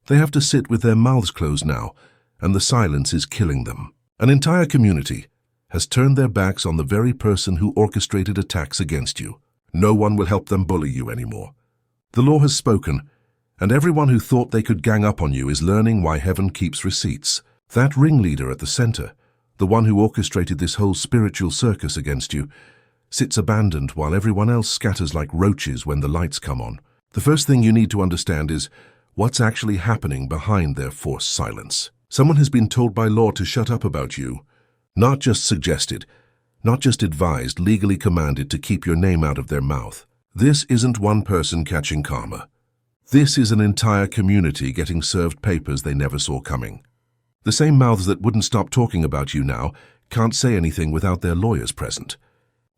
They have to sit with their mouths closed now, and the silence is killing them. An entire community has turned their backs on the very person who orchestrated attacks against you. No one will help them bully you anymore. The law has spoken, and everyone who thought they could gang up on you is learning why heaven keeps receipts. That ringleader at the center, the one who orchestrated this whole spiritual circus against you, sits abandoned while everyone else scatters like roaches when the lights come on. The first thing you need to understand is what's actually happening behind their forced silence. Someone has been told by law to shut up about you, not just suggested, not just advised, legally commanded to keep your name out of their mouth. This isn't one person catching karma. This is an entire community getting served papers they never saw coming. The same mouths that wouldn't stop talking about you now can't say anything without their lawyers present.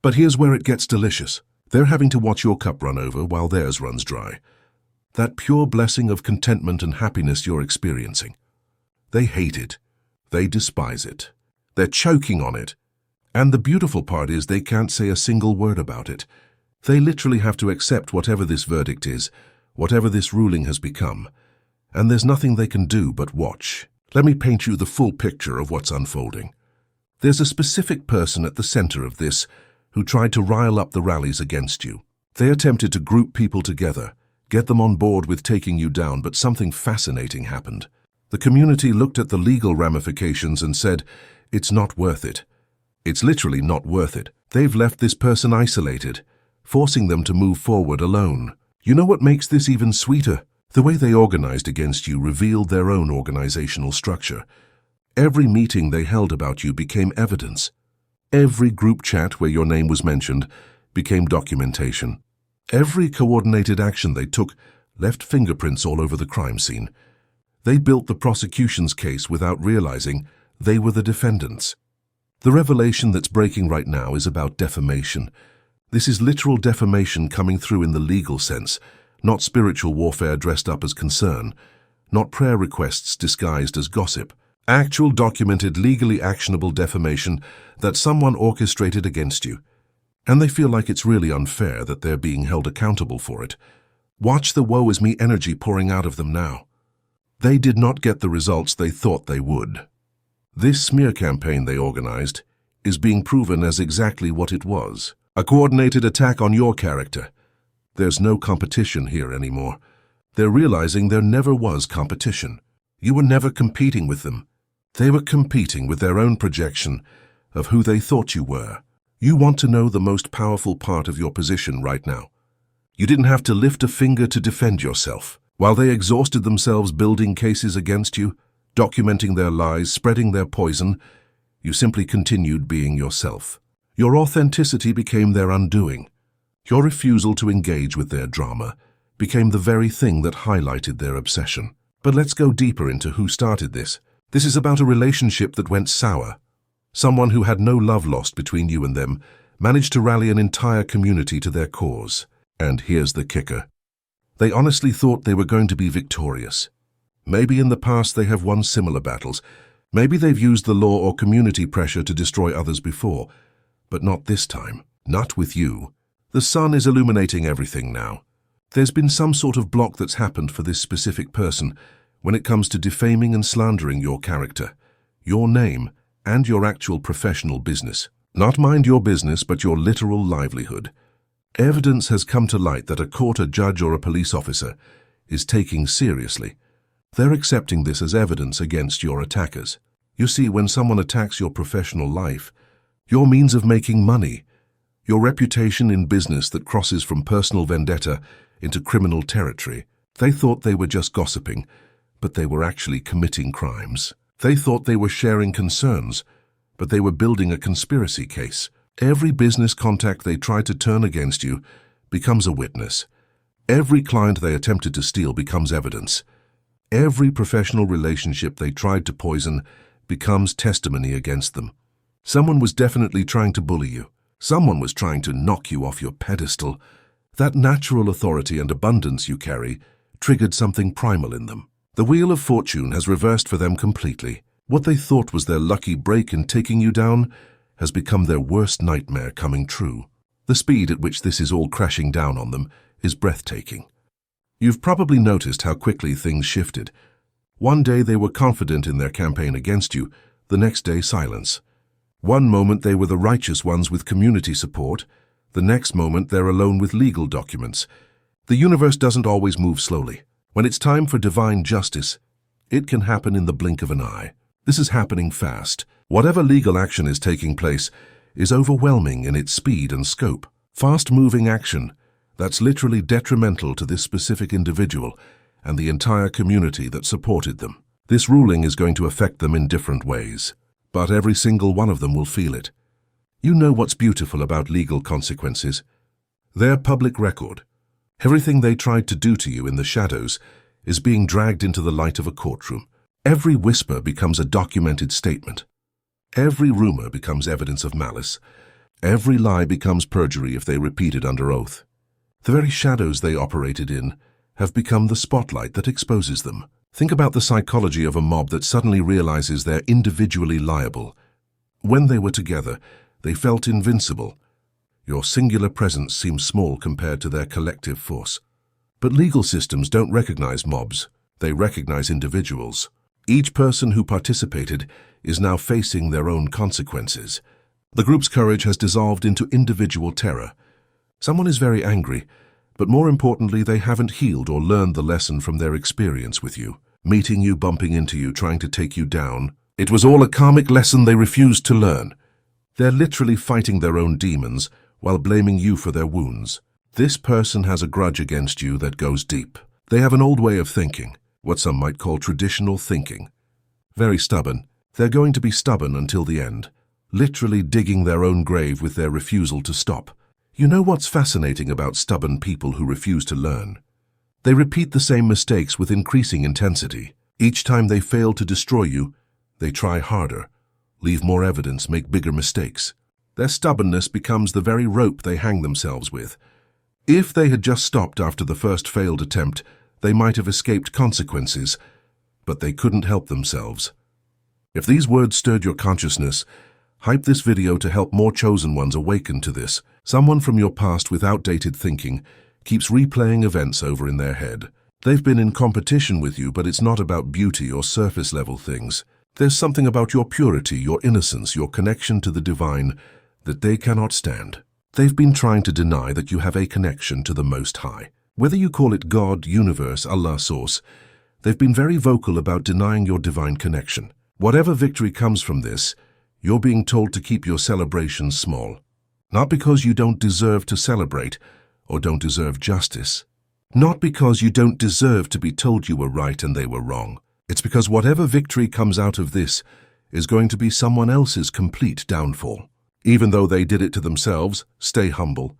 But here's where it gets delicious. They're having to watch your cup run over while theirs runs dry. That pure blessing of contentment and happiness you're experiencing. They hate it. They despise it. They're choking on it. And the beautiful part is they can't say a single word about it. They literally have to accept whatever this verdict is, whatever this ruling has become. And there's nothing they can do but watch. Let me paint you the full picture of what's unfolding. There's a specific person at the center of this who tried to rile up the rallies against you. They attempted to group people together, get them on board with taking you down, but something fascinating happened. The community looked at the legal ramifications and said, it's not worth it. It's literally not worth it. They've left this person isolated, forcing them to move forward alone. You know what makes this even sweeter? The way they organized against you revealed their own organizational structure. Every meeting they held about you became evidence. Every group chat where your name was mentioned became documentation. Every coordinated action they took left fingerprints all over the crime scene. They built the prosecution's case without realizing they were the defendants. The revelation that's breaking right now is about defamation. This is literal defamation coming through in the legal sense, not spiritual warfare dressed up as concern, not prayer requests disguised as gossip. Actual documented, legally actionable defamation that someone orchestrated against you. And they feel like it's really unfair that they're being held accountable for it. Watch the woe is me energy pouring out of them now. They did not get the results they thought they would. This smear campaign they organized is being proven as exactly what it was. A coordinated attack on your character. There's no competition here anymore. They're realizing there never was competition. You were never competing with them. They were competing with their own projection of who they thought you were. You want to know the most powerful part of your position right now. You didn't have to lift a finger to defend yourself. While they exhausted themselves building cases against you, documenting their lies, spreading their poison, you simply continued being yourself. Your authenticity became their undoing. Your refusal to engage with their drama became the very thing that highlighted their obsession. But let's go deeper into who started this. This is about a relationship that went sour. Someone who had no love lost between you and them managed to rally an entire community to their cause. And here's the kicker. They honestly thought they were going to be victorious. Maybe in the past they have won similar battles. Maybe they've used the law or community pressure to destroy others before. But not this time. Not with you. The sun is illuminating everything now. There's been some sort of block that's happened for this specific person when it comes to defaming and slandering your character, your name, and your actual professional business. Not mind your business, but your literal livelihood. Evidence has come to light that a court, a judge, or a police officer is taking seriously. They're accepting this as evidence against your attackers. You see, when someone attacks your professional life, your means of making money, your reputation in business that crosses from personal vendetta into criminal territory, they thought they were just gossiping, but they were actually committing crimes. They thought they were sharing concerns, but they were building a conspiracy case. Every business contact they tried to turn against you becomes a witness. Every client they attempted to steal becomes evidence. Every professional relationship they tried to poison becomes testimony against them. Someone was definitely trying to bully you. Someone was trying to knock you off your pedestal. That natural authority and abundance you carry triggered something primal in them. The wheel of fortune has reversed for them completely. What they thought was their lucky break in taking you down has become their worst nightmare coming true. The speed at which this is all crashing down on them is breathtaking. You've probably noticed how quickly things shifted. One day they were confident in their campaign against you, the next day silence. One moment they were the righteous ones with community support, the next moment they're alone with legal documents. The universe doesn't always move slowly. When it's time for divine justice, it can happen in the blink of an eye. This is happening fast. Whatever legal action is taking place is overwhelming in its speed and scope. Fast-moving action that's literally detrimental to this specific individual and the entire community that supported them. This ruling is going to affect them in different ways, but every single one of them will feel it. You know what's beautiful about legal consequences? They're public record. Everything they tried to do to you in the shadows is being dragged into the light of a courtroom. Every whisper becomes a documented statement. Every rumor becomes evidence of malice. Every lie becomes perjury if they repeat it under oath. The very shadows they operated in have become the spotlight that exposes them. Think about the psychology of a mob that suddenly realizes they're individually liable. When they were together, they felt invincible. Your singular presence seems small compared to their collective force. But legal systems don't recognize mobs. They recognize individuals. Each person who participated is now facing their own consequences. The group's courage has dissolved into individual terror. Someone is very angry, but more importantly, they haven't healed or learned the lesson from their experience with you. Meeting you, bumping into you, trying to take you down. It was all a karmic lesson they refused to learn. They're literally fighting their own demons while blaming you for their wounds. This person has a grudge against you that goes deep. They have an old way of thinking, what some might call traditional thinking. Very stubborn. They're going to be stubborn until the end, literally digging their own grave with their refusal to stop. You know what's fascinating about stubborn people who refuse to learn? They repeat the same mistakes with increasing intensity. Each time they fail to destroy you, they try harder, leave more evidence, make bigger mistakes. Their stubbornness becomes the very rope they hang themselves with. If they had just stopped after the first failed attempt, they might have escaped consequences, but they couldn't help themselves. If these words stirred your consciousness, hype this video to help more chosen ones awaken to this. Someone from your past with outdated thinking keeps replaying events over in their head. They've been in competition with you, but it's not about beauty or surface-level things. There's something about your purity, your innocence, your connection to the divine that they cannot stand. They've been trying to deny that you have a connection to the Most High. Whether you call it God, universe, Allah, source, they've been very vocal about denying your divine connection. Whatever victory comes from this, you're being told to keep your celebrations small. Not because you don't deserve to celebrate or don't deserve justice. Not because you don't deserve to be told you were right and they were wrong. It's because whatever victory comes out of this is going to be someone else's complete downfall. Even though they did it to themselves, stay humble.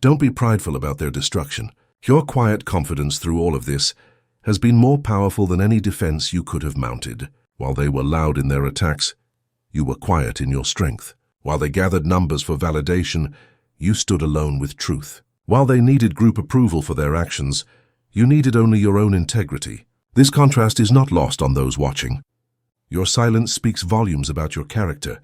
Don't be prideful about their destruction. Your quiet confidence through all of this has been more powerful than any defense you could have mounted. While they were loud in their attacks, you were quiet in your strength. While they gathered numbers for validation, you stood alone with truth. While they needed group approval for their actions, you needed only your own integrity. This contrast is not lost on those watching. Your silence speaks volumes about your character,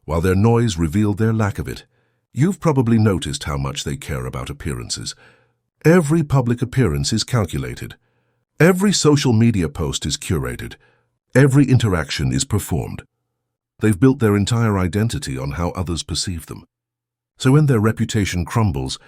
while their noise revealed their lack of it. You've probably noticed how much they care about appearances. Every public appearance is calculated. Every social media post is curated. Every interaction is performed. They've built their entire identity on how others perceive them. So when their reputation crumbles,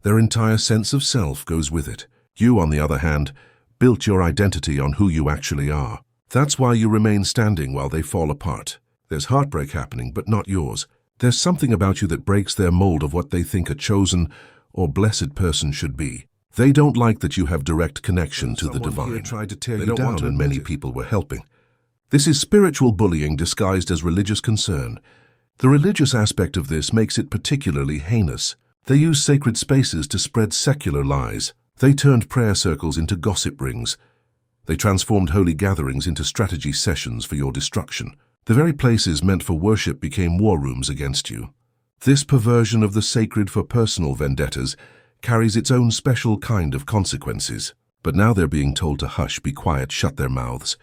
their entire sense of self goes with it. You, on the other hand, built your identity on who you actually are. That's why you remain standing while they fall apart. There's heartbreak happening, but not yours. There's something about you that breaks their mold of what they think a chosen or blessed person should be. They don't like that you have direct connection to the divine. They tried to tear you down, and many people were helping. This is spiritual bullying disguised as religious concern. The religious aspect of this makes it particularly heinous. They use sacred spaces to spread secular lies. They turned prayer circles into gossip rings. They transformed holy gatherings into strategy sessions for your destruction. The very places meant for worship became war rooms against you. This perversion of the sacred for personal vendettas carries its own special kind of consequences. But now they're being told to hush, be quiet, shut their mouths.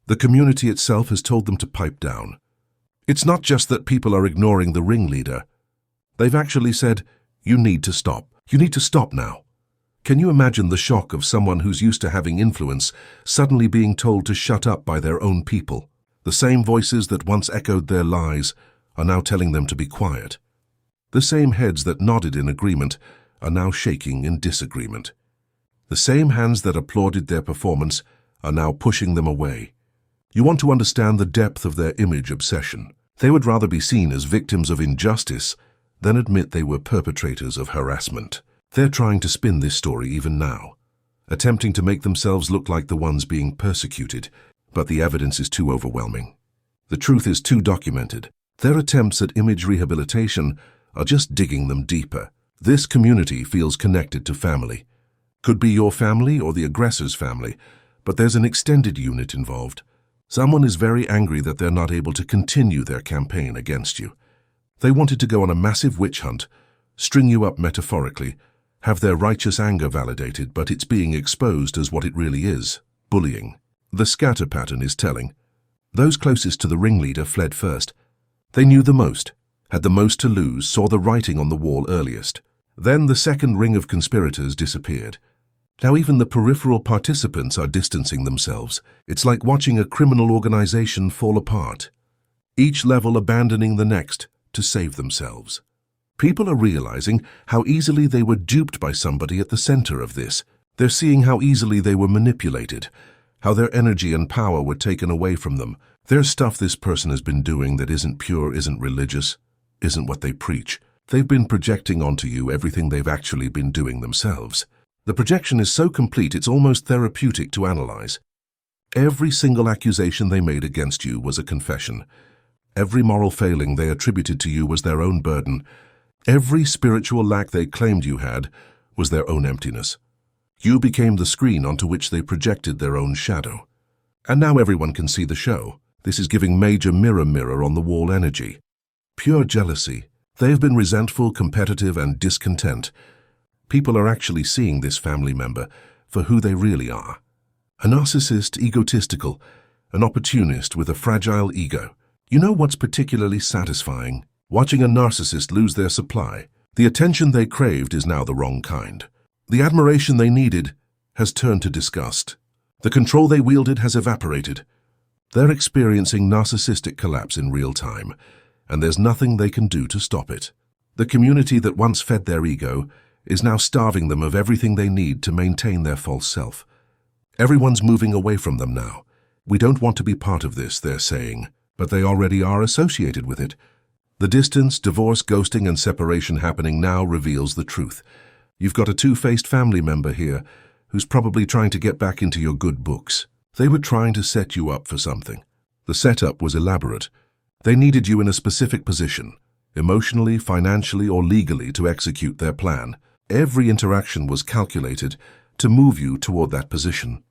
The community itself has told them to pipe down. It's not just that people are ignoring the ringleader. They've actually said, you need to stop. You need to stop now. Can you imagine the shock of someone who's used to having influence suddenly being told to shut up by their own people? The same voices that once echoed their lies are now telling them to be quiet. The same heads that nodded in agreement are now shaking in disagreement. The same hands that applauded their performance are now pushing them away. You want to understand the depth of their image obsession. They would rather be seen as victims of injustice than admit they were perpetrators of harassment. They're trying to spin this story even now, attempting to make themselves look like the ones being persecuted, but the evidence is too overwhelming. The truth is too documented. Their attempts at image rehabilitation are just digging them deeper. This community feels connected to family. Could be your family or the aggressor's family, but there's an extended unit involved. Someone is very angry that they're not able to continue their campaign against you. They wanted to go on a massive witch hunt, string you up metaphorically, have their righteous anger validated, but it's being exposed as what it really is, bullying. The scatter pattern is telling. Those closest to the ringleader fled first. They knew the most, had the most to lose, saw the writing on the wall earliest. Then the second ring of conspirators disappeared. Now even the peripheral participants are distancing themselves. It's like watching a criminal organization fall apart, each level abandoning the next to save themselves. People are realizing how easily they were duped by somebody at the center of this. They're seeing how easily they were manipulated, how their energy and power were taken away from them. There's stuff this person has been doing that isn't pure, isn't religious, isn't what they preach. They've been projecting onto you everything they've actually been doing themselves. The projection is so complete it's almost therapeutic to analyze. Every single accusation they made against you was a confession. Every moral failing they attributed to you was their own burden. Every spiritual lack they claimed you had was their own emptiness. You became the screen onto which they projected their own shadow. And now everyone can see the show. This is giving major mirror on the wall energy. Pure jealousy. They've been resentful, competitive, and discontent. People are actually seeing this family member for who they really are. A narcissist, egotistical, an opportunist with a fragile ego. You know what's particularly satisfying? Watching a narcissist lose their supply. The attention they craved is now the wrong kind. The admiration they needed has turned to disgust. The control they wielded has evaporated. They're experiencing narcissistic collapse in real time, and there's nothing they can do to stop it. The community that once fed their ego is now starving them of everything they need to maintain their false self. Everyone's moving away from them now. We don't want to be part of this, they're saying, but they already are associated with it. The distance, divorce, ghosting, and separation happening now reveals the truth. You've got a two-faced family member here who's probably trying to get back into your good books. They were trying to set you up for something. The setup was elaborate. They needed you in a specific position, emotionally, financially, or legally, to execute their plan. Every interaction was calculated to move you toward that position.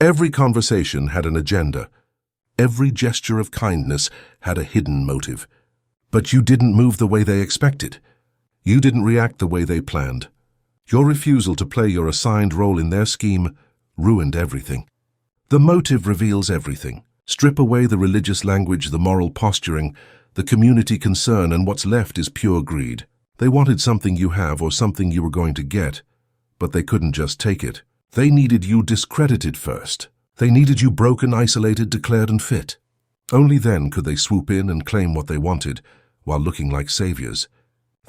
Every conversation had an agenda. Every gesture of kindness had a hidden motive. But you didn't move the way they expected. You didn't react the way they planned. Your refusal to play your assigned role in their scheme ruined everything. The motive reveals everything. Strip away the religious language, the moral posturing, the community concern, and what's left is pure greed. They wanted something you have or something you were going to get, but they couldn't just take it. They needed you discredited first. They needed you broken, isolated, declared unfit. Only then could they swoop in and claim what they wanted, while looking like saviors.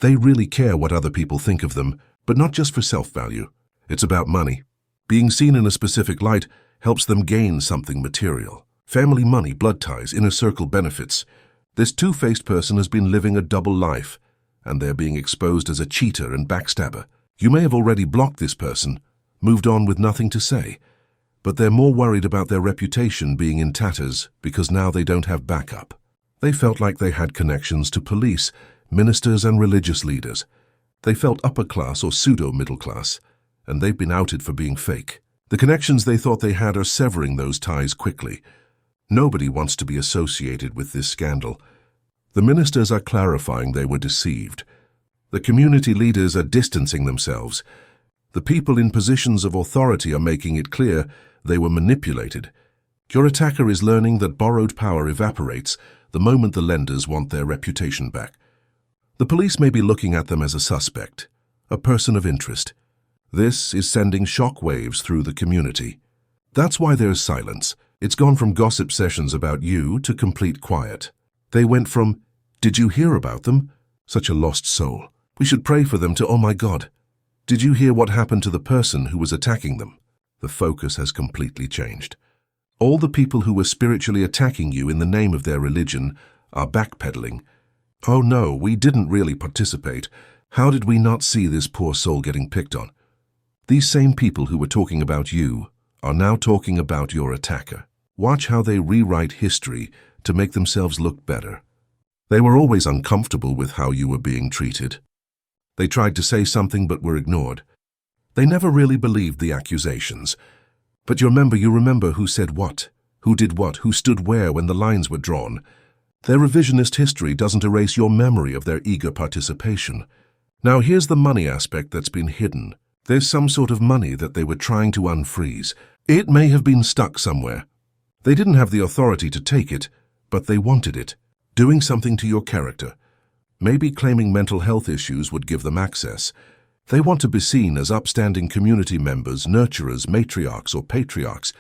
They really care what other people think of them, but not just for self-value. It's about money. Being seen in a specific light helps them gain something material. Family, money, blood ties, inner circle benefits. This two-faced person has been living a double life, and they're being exposed as a cheater and backstabber. You may have already blocked this person, moved on with nothing to say, but they're more worried about their reputation being in tatters because now they don't have backup. They felt like they had connections to police, ministers, and religious leaders. They felt upper class or pseudo-middle class, and they've been outed for being fake. The connections they thought they had are severing those ties quickly. Nobody wants to be associated with this scandal. The ministers are clarifying they were deceived. The community leaders are distancing themselves. The people in positions of authority are making it clear they were manipulated. Your attacker is learning that borrowed power evaporates the moment the lenders want their reputation back. The police may be looking at them as a suspect, a person of interest. This is sending shock waves through the community. That's why there's silence. It's gone from gossip sessions about you to complete quiet. They went from, "Did you hear about them? Such a lost soul. We should pray for them," to, "Oh my God, did you hear what happened to the person who was attacking them?" The focus has completely changed. All the people who were spiritually attacking you in the name of their religion are backpedaling. "Oh no, we didn't really participate. How did we not see this poor soul getting picked on?" These same people who were talking about you are now talking about your attacker. Watch how they rewrite history to make themselves look better. They were always uncomfortable with how you were being treated. They tried to say something but were ignored. They never really believed the accusations. But you remember who said what, who did what, who stood where when the lines were drawn. Their revisionist history doesn't erase your memory of their eager participation. Now here's the money aspect that's been hidden. There's some sort of money that they were trying to unfreeze. It may have been stuck somewhere. They didn't have the authority to take it, but they wanted it. Doing something to your character. Maybe claiming mental health issues would give them access. They want to be seen as upstanding community members, nurturers, matriarchs, or patriarchs,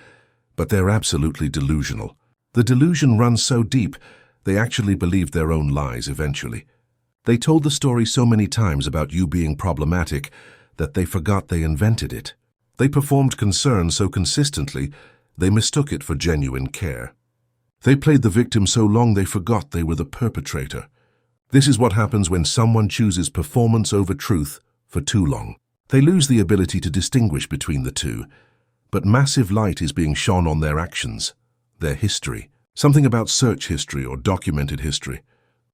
but they're absolutely delusional. The delusion runs so deep, they actually believed their own lies eventually. They told the story so many times about you being problematic that they forgot they invented it. They performed concern so consistently, they mistook it for genuine care. They played the victim so long they forgot they were the perpetrator. This is what happens when someone chooses performance over truth for too long. They lose the ability to distinguish between the two, but massive light is being shone on their actions, their history, something about search history or documented history.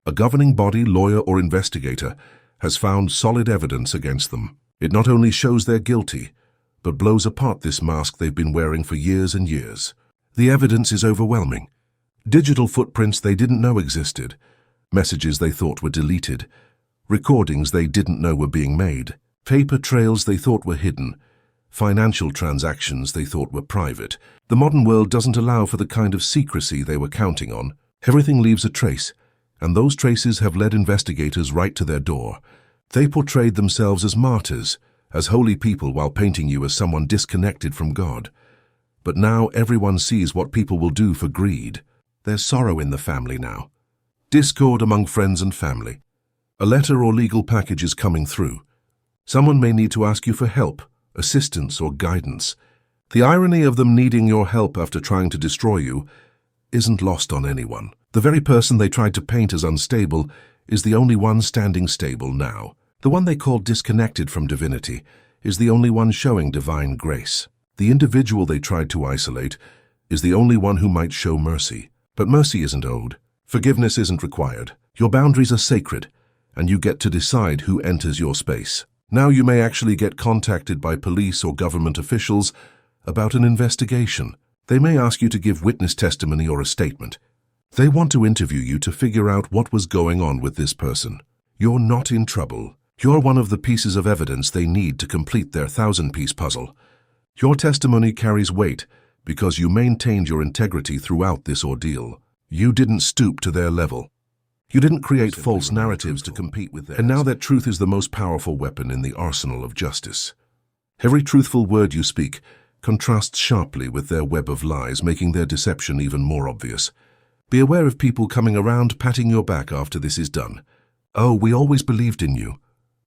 A governing body, lawyer, or investigator has found solid evidence against them. It not only shows they're guilty, but blows apart this mask they've been wearing for years and years. The evidence is overwhelming. Digital footprints they didn't know existed, messages they thought were deleted, recordings they didn't know were being made, paper trails they thought were hidden, financial transactions they thought were private. The modern world doesn't allow for the kind of secrecy they were counting on. Everything leaves a trace, and those traces have led investigators right to their door. They portrayed themselves as martyrs, as holy people, while painting you as someone disconnected from God. But now everyone sees what people will do for greed. There's sorrow in the family now. Discord among friends and family. A letter or legal package is coming through. Someone may need to ask you for help, assistance, or guidance. The irony of them needing your help after trying to destroy you isn't lost on anyone. The very person they tried to paint as unstable is the only one standing stable now. The one they called disconnected from divinity is the only one showing divine grace. The individual they tried to isolate is the only one who might show mercy. But mercy isn't owed. Forgiveness isn't required. Your boundaries are sacred, and you get to decide who enters your space. Now you may actually get contacted by police or government officials about an investigation. They may ask you to give witness testimony or a statement. They want to interview you to figure out what was going on with this person. You're not in trouble. You're one of the pieces of evidence they need to complete their 1,000-piece puzzle. Your testimony carries weight because you maintained your integrity throughout this ordeal. You didn't stoop to their level. You didn't create false narratives to compete with theirs. And now that truth is the most powerful weapon in the arsenal of justice. Every truthful word you speak contrasts sharply with their web of lies, making their deception even more obvious. Be aware of people coming around patting your back after this is done. "Oh, we always believed in you.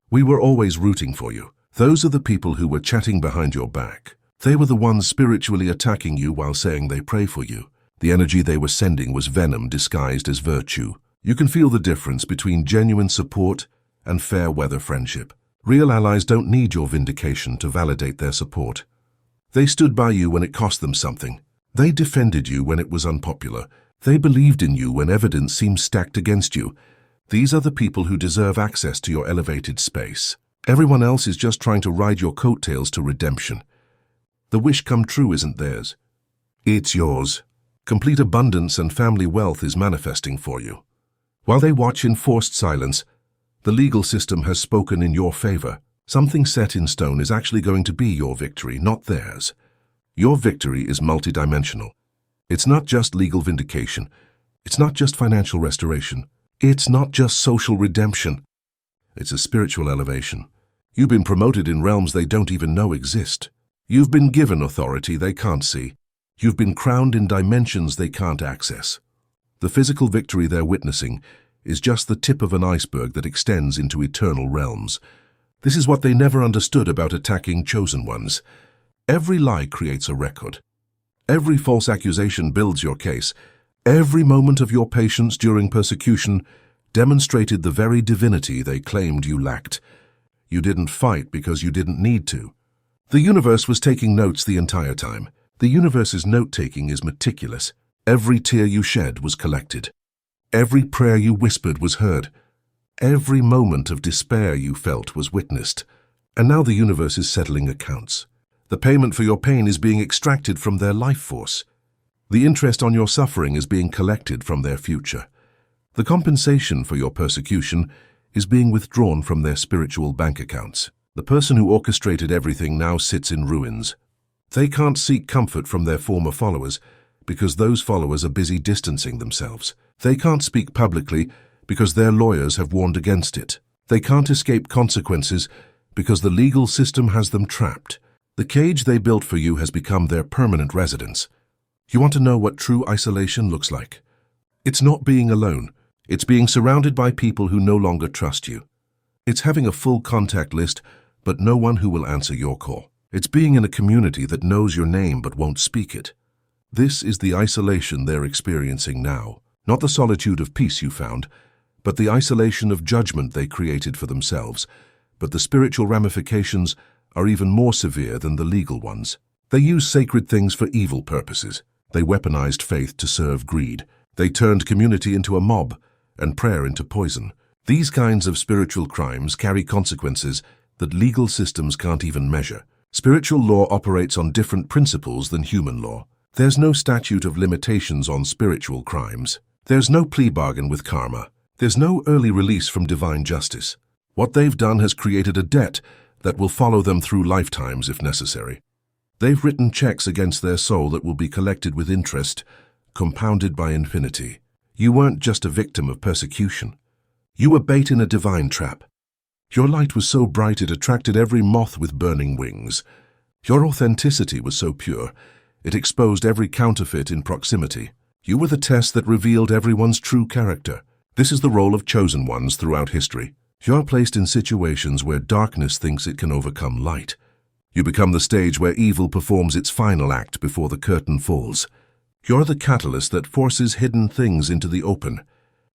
We were always rooting for you." Those are the people who were chatting behind your back. They were the ones spiritually attacking you while saying they pray for you. The energy they were sending was venom disguised as virtue. You can feel the difference between genuine support and fair-weather friendship. Real allies don't need your vindication to validate their support. They stood by you when it cost them something. They defended you when it was unpopular. They believed in you when evidence seemed stacked against you. These are the people who deserve access to your elevated space. Everyone else is just trying to ride your coattails to redemption. The wish come true isn't theirs. It's yours. Complete abundance and family wealth is manifesting for you. While they watch in forced silence, the legal system has spoken in your favor. Something set in stone is actually going to be your victory, not theirs. Your victory is multidimensional. It's not just legal vindication. It's not just financial restoration. It's not just social redemption. It's a spiritual elevation. You've been promoted in realms they don't even know exist. You've been given authority they can't see. You've been crowned in dimensions they can't access. The physical victory they're witnessing is just the tip of an iceberg that extends into eternal realms. This is what they never understood about attacking chosen ones. Every lie creates a record. Every false accusation builds your case. Every moment of your patience during persecution demonstrated the very divinity they claimed you lacked. You didn't fight because you didn't need to. The universe was taking notes the entire time. The universe's note-taking is meticulous. Every tear you shed was collected. Every prayer you whispered was heard. Every moment of despair you felt was witnessed. And now the universe is settling accounts. The payment for your pain is being extracted from their life force. The interest on your suffering is being collected from their future. The compensation for your persecution is being withdrawn from their spiritual bank accounts. The person who orchestrated everything now sits in ruins. They can't seek comfort from their former followers because those followers are busy distancing themselves. They can't speak publicly because their lawyers have warned against it. They can't escape consequences because the legal system has them trapped. The cage they built for you has become their permanent residence. You want to know what true isolation looks like? It's not being alone. It's being surrounded by people who no longer trust you. It's having a full contact list, but no one who will answer your call. It's being in a community that knows your name but won't speak it. This is the isolation they're experiencing now. Not the solitude of peace you found, but the isolation of judgment they created for themselves. But the spiritual ramifications are even more severe than the legal ones. They use sacred things for evil purposes. They weaponized faith to serve greed. They turned community into a mob and prayer into poison. These kinds of spiritual crimes carry consequences that legal systems can't even measure. Spiritual law operates on different principles than human law. There's no statute of limitations on spiritual crimes. There's no plea bargain with karma. There's no early release from divine justice. What they've done has created a debt that will follow them through lifetimes if necessary. They've written checks against their soul that will be collected with interest, compounded by infinity. You weren't just a victim of persecution. You were bait in a divine trap. Your light was so bright it attracted every moth with burning wings. Your authenticity was so pure, it exposed every counterfeit in proximity. You were the test that revealed everyone's true character. This is the role of chosen ones throughout history. You're placed in situations where darkness thinks it can overcome light. You become the stage where evil performs its final act before the curtain falls. You're the catalyst that forces hidden things into the open.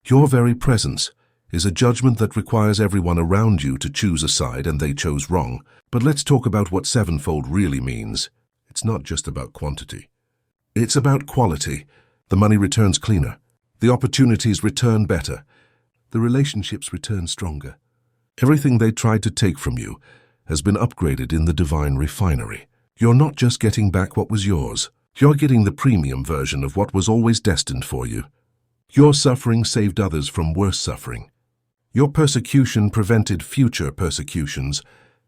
Your very presence is a judgment that requires everyone around you to choose a side, and they chose wrong. But let's talk about what sevenfold really means. It's not just about quantity. It's about quality. The money returns cleaner. The opportunities return better. The relationships return stronger. Everything they tried to take from you has been upgraded in the divine refinery. You're not just getting back what was yours. You're getting the premium version of what was always destined for you. Your suffering saved others from worse suffering. Your persecution prevented future persecutions.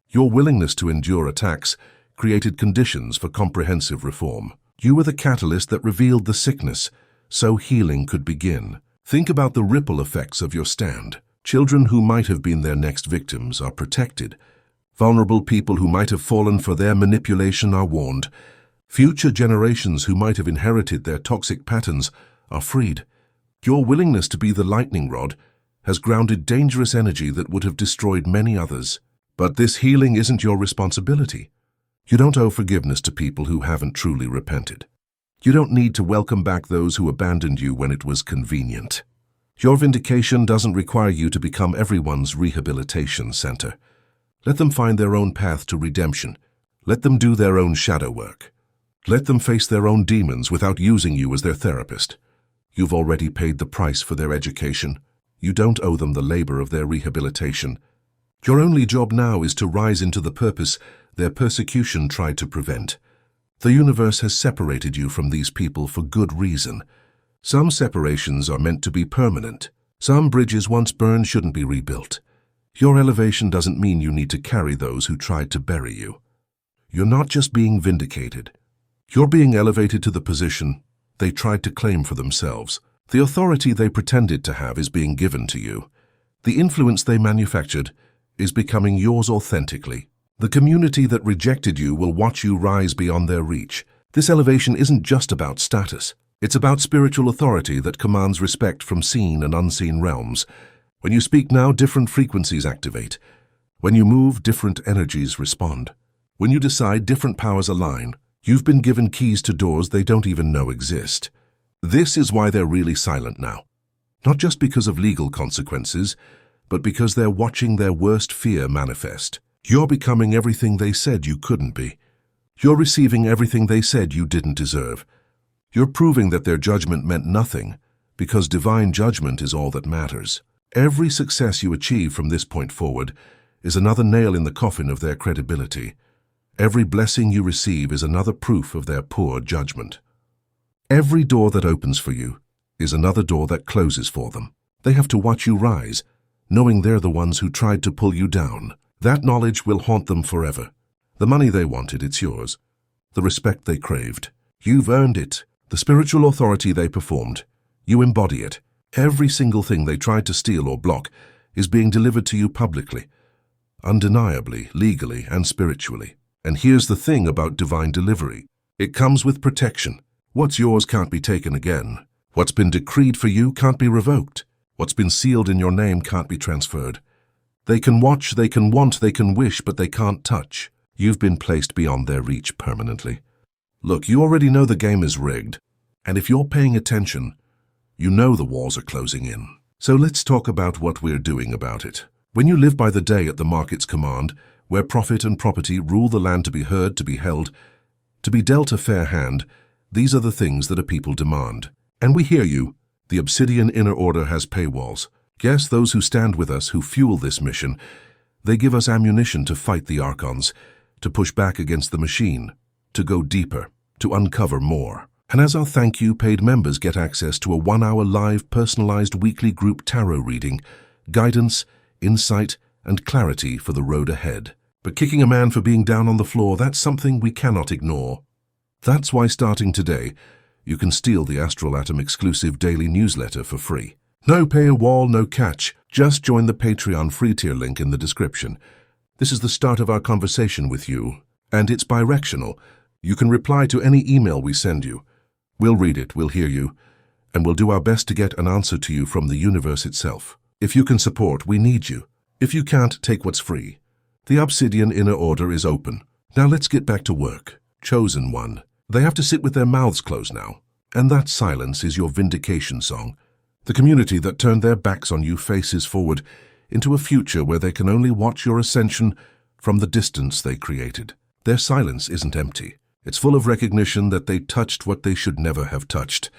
Your willingness to endure attacks created conditions for comprehensive reform. You were the catalyst that revealed the sickness, so healing could begin. Think about the ripple effects of your stand. Children who might have been their next victims are protected. Vulnerable people who might have fallen for their manipulation are warned. Future generations who might have inherited their toxic patterns are freed. Your willingness to be the lightning rod has grounded dangerous energy that would have destroyed many others. But this healing isn't your responsibility. You don't owe forgiveness to people who haven't truly repented. You don't need to welcome back those who abandoned you when it was convenient. Your vindication doesn't require you to become everyone's rehabilitation center. Let them find their own path to redemption. Let them do their own shadow work. Let them face their own demons without using you as their therapist. You've already paid the price for their education. You don't owe them the labor of their rehabilitation. Your only job now is to rise into the purpose their persecution tried to prevent. The universe has separated you from these people for good reason. Some separations are meant to be permanent. Some bridges once burned shouldn't be rebuilt. Your elevation doesn't mean you need to carry those who tried to bury you. You're not just being vindicated. You're being elevated to the position they tried to claim for themselves. The authority they pretended to have is being given to you. The influence they manufactured is becoming yours authentically. The community that rejected you will watch you rise beyond their reach. This elevation isn't just about status. It's about spiritual authority that commands respect from seen and unseen realms. When you speak now, different frequencies activate. When you move, different energies respond. When you decide, different powers align. You've been given keys to doors they don't even know exist. This is why they're really silent now. Not just because of legal consequences, but because they're watching their worst fear manifest. You're becoming everything they said you couldn't be. You're receiving everything they said you didn't deserve. You're proving that their judgment meant nothing, because divine judgment is all that matters. Every success you achieve from this point forward is another nail in the coffin of their credibility. Every blessing you receive is another proof of their poor judgment. Every door that opens for you is another door that closes for them. They have to watch you rise, knowing they're the ones who tried to pull you down. That knowledge will haunt them forever. The money they wanted, it's yours. The respect they craved, you've earned it. The spiritual authority they performed, you embody it. Every single thing they tried to steal or block is being delivered to you publicly, undeniably, legally, and spiritually. And here's the thing about divine delivery. It comes with protection. What's yours can't be taken again. What's been decreed for you can't be revoked. What's been sealed in your name can't be transferred. They can watch, they can want, they can wish, but they can't touch. You've been placed beyond their reach permanently. Look, you already know the game is rigged. And if you're paying attention, you know the walls are closing in. So let's talk about what we're doing about it. When you live by the day at the market's command, where profit and property rule the land to be heard, to be held, to be dealt a fair hand, these are the things that a people demand. And we hear you. The obsidian inner order has paywalls. Yes, those who stand with us, who fuel this mission, they give us ammunition to fight the archons, to push back against the machine, to go deeper, to uncover more. And as our thank you, paid members get access to a 1-hour live, personalized weekly group tarot reading, guidance, insight, and clarity for the road ahead. But kicking a man for being down on the floor, that's something we cannot ignore. That's why starting today, you can steal the Astral Atom exclusive daily newsletter for free. No paywall, no catch. Just join the Patreon free tier link in the description. This is the start of our conversation with you, and it's bidirectional. You can reply to any email we send you. We'll read it, we'll hear you, and we'll do our best to get an answer to you from the universe itself. If you can support, we need you. If you can't, take what's free. The Obsidian Inner Order is open. Now let's get back to work. Chosen one. They have to sit with their mouths closed now. And that silence is your vindication song. The community that turned their backs on you faces forward into a future where they can only watch your ascension from the distance they created. Their silence isn't empty. It's full of recognition that they touched what they should never have touched.